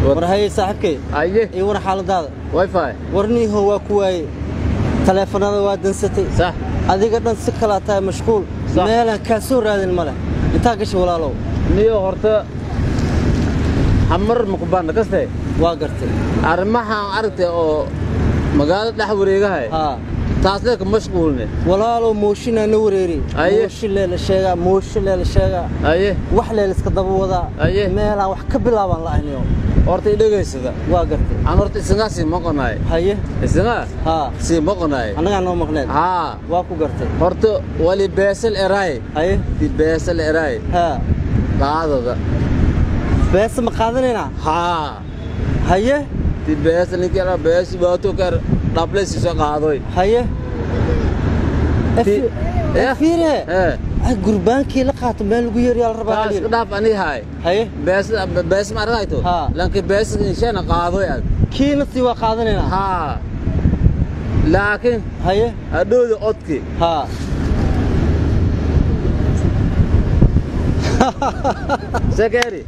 ورهاي صاحبك أيه يور حال هذا واي فاي ورني هو كواي تلفون هذا واد نستي صح هذيك قدنا سكلاتها مشغول مالا كسور هذا الملا انت قش ولا لو نيو هرتا حمر مقبان كسته واقرتي أرمها أرتي أو مقالة لحوريها هاي تاسلك مشغولني ولا لو موشنا نوريري موش اللي شيء موش اللي شيء أيه وحلا اللي سكدب وضع مالا وح كبلا والله اليوم أرتي دقيس هذا واقرتي أنا أرتي سنغاسي ما قناي هيه سنغا سي ما قناي أنا عنو مقنع واقو قرتي أرتو ولي باسل إراي هيه دي باسل إراي هذا بس مقادنينا هيه دي باسل نكرا باس باتو كر دبلس سو قادوي هيه فيره قربانكي لقات مال ugu yar yaal rabaa taas dhaaf ani hay haye bees ma aragayto laakiin bees inshana qaado yaad kiina si waa qaadanayna laakiin haye adooda odki sakari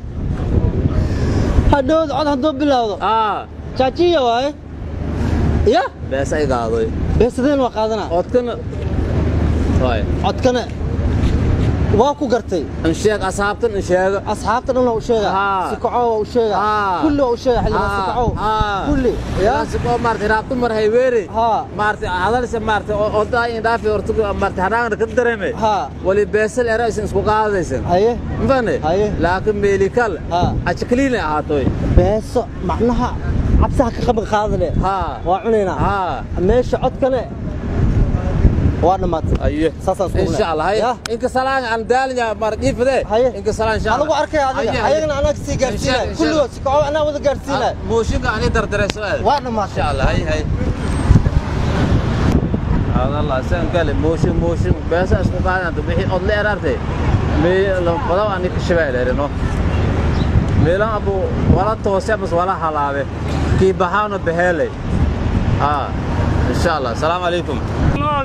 adooda cod hadoo bilawdo jaajiya waay ya bees ay qaado beesdeen waa qaadana odkana waay odkana واكو قرتي الشيخ أصحابتن الشيخ أصحابتن الله وشيخ سكعوا وشيخ كله وشيخ اللي سكعوا كله يا سكعوا مارتي رابطن مرهي ويري مارتي هذا لسه مارتي أودا إندافي أرتقي مارتي هناك كدرمي ولي بيسل إرئيس إنسكو قاعدين هيه مفهمي لكن ميليكال أشكليني عطوي بس معناها عبسها كخبر خاذله وعنينا ماشي عدكنا وانا مات ايه ان شاء الله هي انك سلام عن دالنا مردي فده انك سلام ان شاء الله انا اركي هيغنا انا سي غارسينا كله سكعو انا ودا غارسينا موشك اني دردره سؤال وانا مات ان شاء الله هي هذا الله سان قال موشن بس اسمو قاعد بخي اودل ارارتي مي لو قدو اني كشبايلينو ميلان ابو ولا توسع بس ولا حلاوه كي بحانو بهلي ان شاء الله السلام عليكم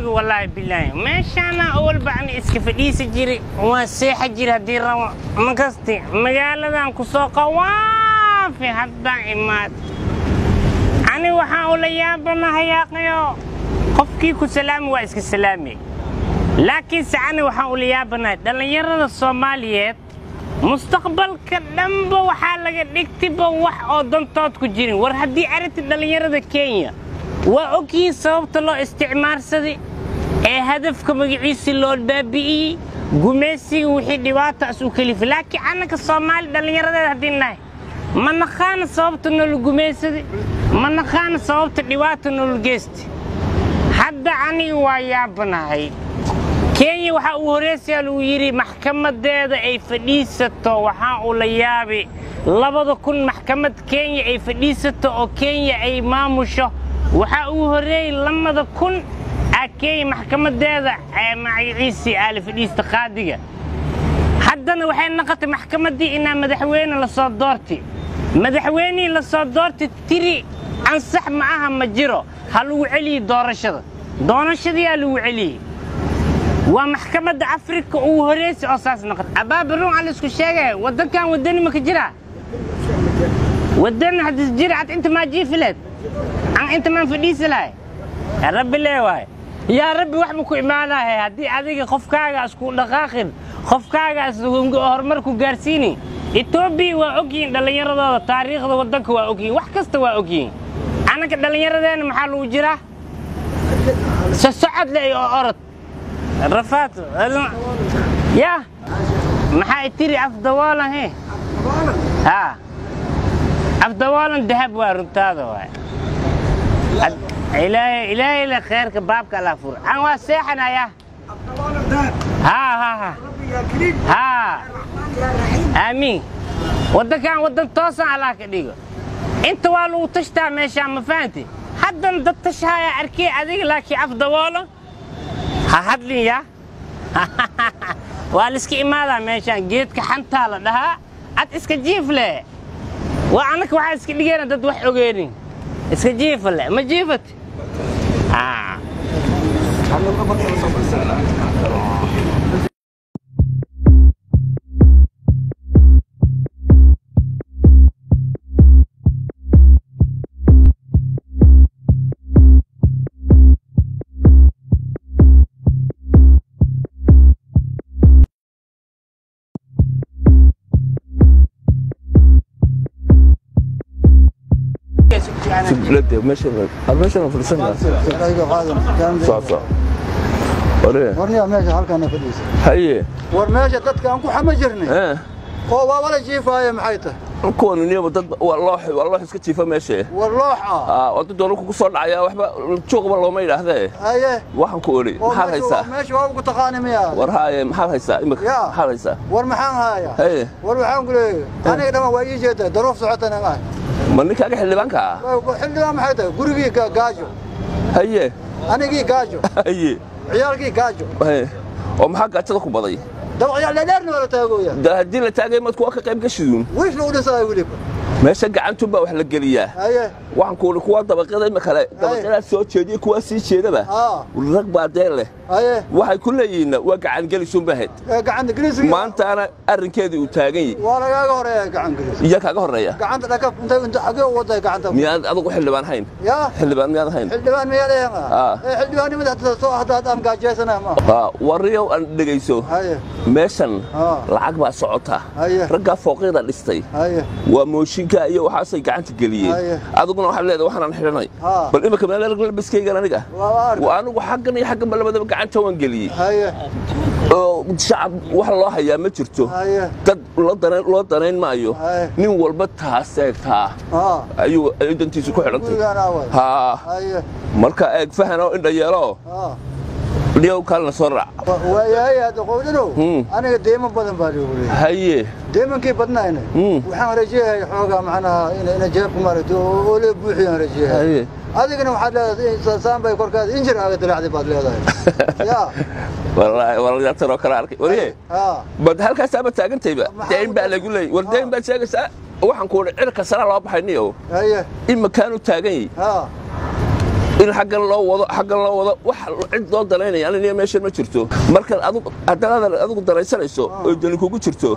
والله بالله ماشي أنا أول بعني إسكفديس جري وسيح جري هدي الروا مقصتي مجال ذا كسوق وافي حتى إمات أنا وحاول يابنا هياقيو قفكي كسلامي وإسك سلامي لكن سأنا وحاول يابنا دل يرد الصوماليات مستقبل كلام وحالة نكتب وح أو دنتات كجرين ورهدي عرت دل يرد كينيا وأوكي صوبت الله استعمار سدي هدف كمجلس اللون بابي جمسي وحدي واتأس وكلف لكن أنا كصومال دلني رد هدينا من خان صوبت إنه الجمسي من خان صوبت الدوات إنه الجست حد عني ويابنا هاي كيني وحوريسي الويري محكمة ده أي فديسته وحاول يابي لبض كل محكمة كينيا أي فديسته أو كينيا أي ماموشه وحاوري لما كن أكيد محكمة ده مع عيسى ألف الاستقادية حدنا وحين نقطة محكمة دي إنها مدحوين لصدارتي مدحويني لصدارتي تري أنصح معها مجرى هلو علي دورشة دي هلو علي ومحكمة أفريقيا وهريس أساس نقطة أباب الروم على سكو شيء ودن كان ودني مكجرة ودن حد الجرة أنت ما جي فلت أنت ما فديس لاي يا رب الله واي يا رب وحمك إيمانه هدي هذيك خفكاga اسكو دقاقين خفكاga هرمركو غارسيني إثيوبيا وأوكين دلنيرada taariikhda wadanka waa ogiin wax kasta waa ogiin anaka dhallinyaradeen maxaa lagu jira socod leh oo orod rafaat ya maxaa tiri afdawaalan he afdawaalan dahab waa runtaada waay إلهي لخيرك بابك الله فور أنا واسحنا يا ها آمين ودك ودن توصل على كديجو أنت والو تشتى ماشي عم فانتي حد ندتشها يا أركي أديك لكن أفضل والله هاد لي يا والسكي ماذا ماشي جيت كحنتها لها أتسك جيف له وعنك واحد سكي دقيقة ضد واحد وغيري اسك جيف ولا ما جيفت سبلته ماشي ماشي فرسنا صح ورني ماشي halkan fadhiis haye war meesha dadka aan ku xama jirnay oo waa wala jiifay maxayta كون نيو دد والله iska jiifa meesha oo dad doonku ku soo dhacaya waxba joog ba looma yiraahday haye waxaan ku oori maxaa haysaa meesha waa ugu taqaanimiya war haye maxaa haysaa imika maxaa haysaa war maxaan haya haye war waxaan ku leeyahay aniga dhama waa ii jeedaa daruuf socotana ma ma ninkaaga xildhibaanka xildhibaan maxayta gurigii gaajo haye anigii gaajo haye ciyaalkii gaajo haye oo maxaa gaajada ku baday dabaqyaal dheerna wala taagooya hadii la taagay mad ku ka qayb gashiduun wish loo dhisay waliba meesha gacantu baa wax la geliyaa haye waxaan ku kuwa dabaqyada ima kale dabaqyada soo jeediyo kuwa sii jeedaba rag baa deel leh haye waxay ku leeyihiin waa gacan gelisun baahid gacan gelisun maanta ana arrinkeedii uu taagan yahay waa laga horeeyaa gacan gelisun iyo kaga horeeya gacanta dhakaf inta xagee u waday gacanta miyaad adigu xildhibaan hayn xildhibaan miyaad hayn xildhibaan miyaad hayn xildhibaanimada hadda soo hadda aan gaajeysana ma wariyo aan dhageyso haye meeshan lacag baa socota ragga fooqida dhistay waa mooshinka iyo waxaasay gacanta geliyeen adiguna waxa leedahay waxaan xiranay bal imika meel la biskayga aniga waa anigu xaqan iyo xaqan labadaba gacanta waan geliyay oo shacab wax loo hayaa ma jirto dad loo danayn maayo nin walba taaseegtaa ayuu dantiisu ku xirantay marka eeg fahano indha yeelo ليو كان صرع ويا هذا قولنا أنا دائما بدن بالي هي دائما كيف بدنا هنا وحنا رجيه حوجا معنا هنا جابكم مرتو ولا بوحي رجيه هي هذا كنا واحد سام بيكور كذا إنجر هذا طلع عدي بعد هذا يا والله ترى كرارك وريه بد هالكاسة بتاعن تيبا دائما بقى يقول لي وردائما بقى شيء waxaan ku oran cirka sare loo baxayniyo in makaanu taagan in xaggan loo wado wax cid loo daleynaya aniga meesha ma jirto marka adigu daraysanayso oo dani kugu jirto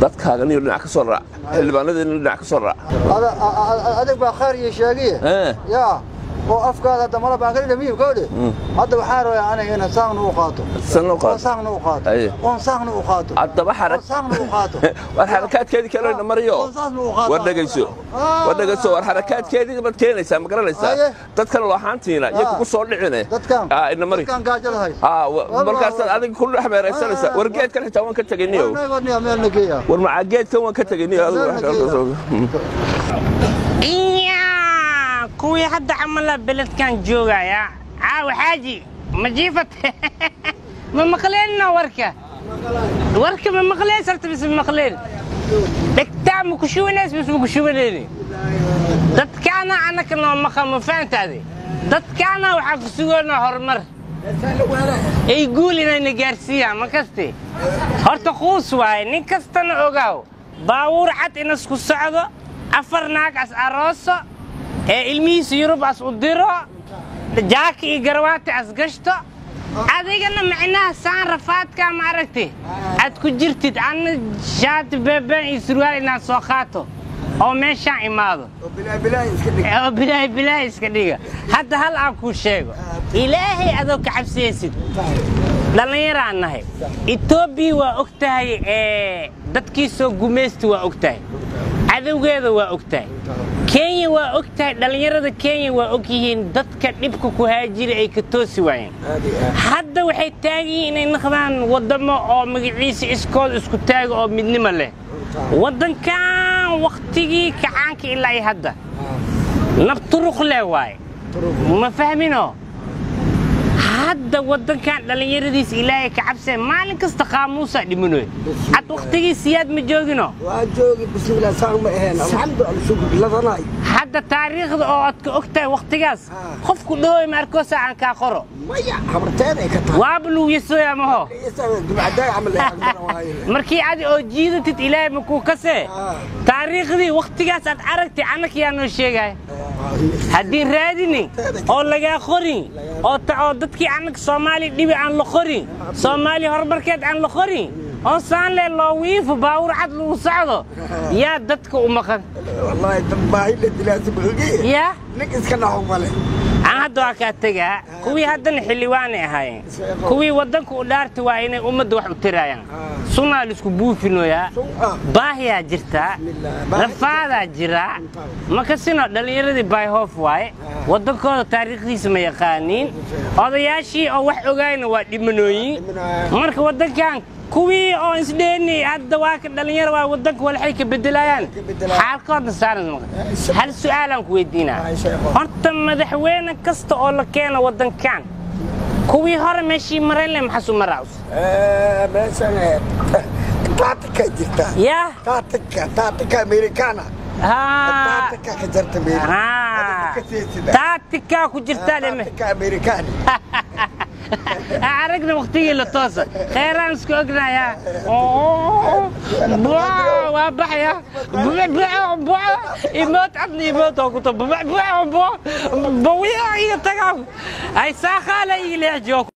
dadkaaga nin dhinac ka soo raac xildhibaanadina dhinac ka soo raac adag baa khayr iyo sheegiye ya oo afkaada damala baa kale dhamiyo goode hadda waxaan rabaa aniga in saaqnu u qaato saaqnu u qaato adaba war harakaadkeedii kale la mariyo war dhageyso war harakaadkeedii bad keenaysa ma garanaysaa dadka loo haantiina iyo ku soo dhicine ina mari markaas adiga ku dhaxmeeraysanaysa war geedka xitaa waan ka tagayniyo war ma geedka waan ka tagayniyo كوي حد عمل بلد كان جوجا يا عاو حاجي مجيفة من مقليلنا وركة من مقليل صرت بس من مقليل دكتام مكشوف ناس بس مكشوف ليني دتكانا أنا كنا مقام فانت هذه دتكانا وحفظونا هرمر يقول لنا نجارسيا ما كستي هرتخوص واي نكستنا أوجاو باور عت إنس كسعده أفرناك أس أراسه ilmihiisa Yurub as u diro jaaki iyo garwaati as gashto adigana macnaha saan rafaadka ma aragtay aad ku jirtid aan shaat beebeen iyo surwaal inaad soo qaato oo meesha imaado bilaa iska dhiga hadda hal aan ku sheego ilaahay adoo ka cabsaysid dhalinyaraan nahay Itoobiya waa ogtahay dadkiisoo gumeesti waa ogtahay adawgeeda waa ogtahay Kenya waa ogtahay dhalinyarada Kenya waa ogyihiin dadka dhibka ku haajiri ay ka toosi waayeen hadda waxay taagiin inay noqdaan wadamo oo magaciisa iskood isku taago oo midnimo leh wadankan waqtigii kacaanka ilaa hadda nabturuq leh waay ma fahmino hadda wadankan dhalinyaradiis ilaahay ka cabsay maalin kasta qaamuusa dhimanoy ad waqtigii siyaad ma joogino waa joogi bismillaah saan ma ahayn alxamdulillah shukr ladanay hadda taariikhda oo aad ka ogtahay waqtigaas qofku dhooy markoo saan ka qoro maya habarteeday ka tahay waa bulu yisoo ma ho dibacday amal markii aad oo jiidatid ilaahay ma ku kasee taariikhdii waqtigaas aad aragtay anaka yaa noo sheegay haddii raadini oo laga qorin oo dadkii anaka Soomaali dhibi aan la qorin Soomaali horumarkeed aan la qorin oo saan le loo wiifo baawur cad lagu socdo yaa dadka u maqan wallahi dabaahi la dilaasi buugi ya nik iska dhaxo male هذا كاتجا كوي هذا الحلواني هاي كوي ودنك ودارت وين أمد واحد ترايان سنا لسكبو في نويا باهي جرتا رفاضة جرا ما كسينا دليل باي هوف واي ودنك تاريخي اسمه يقانين هذا ياشي أو واحد وجاين واحد منوي مرك ودنك كان كوي أو إنسديني هذا واحد دليل ودنك ولا حيك بدلايان حالكم صار هل سؤالك ويدينا أنت مدحوين كست أول كان ودن كان كوي هر ماشي مريلة محسو مراوس مثلا تاتيكا جرتا يا تاتيكا أمريكانا تاتيكا كجرت تاتيكا كجرتا لما تاتيكا أمريكاني عرقنا وقتي اللي توصل خيران سكوكنا يا بوا وابحيا بوا يموت عطني يموت وكتب بوا بويا يتقعوا هاي ساخة لي اللي أجوك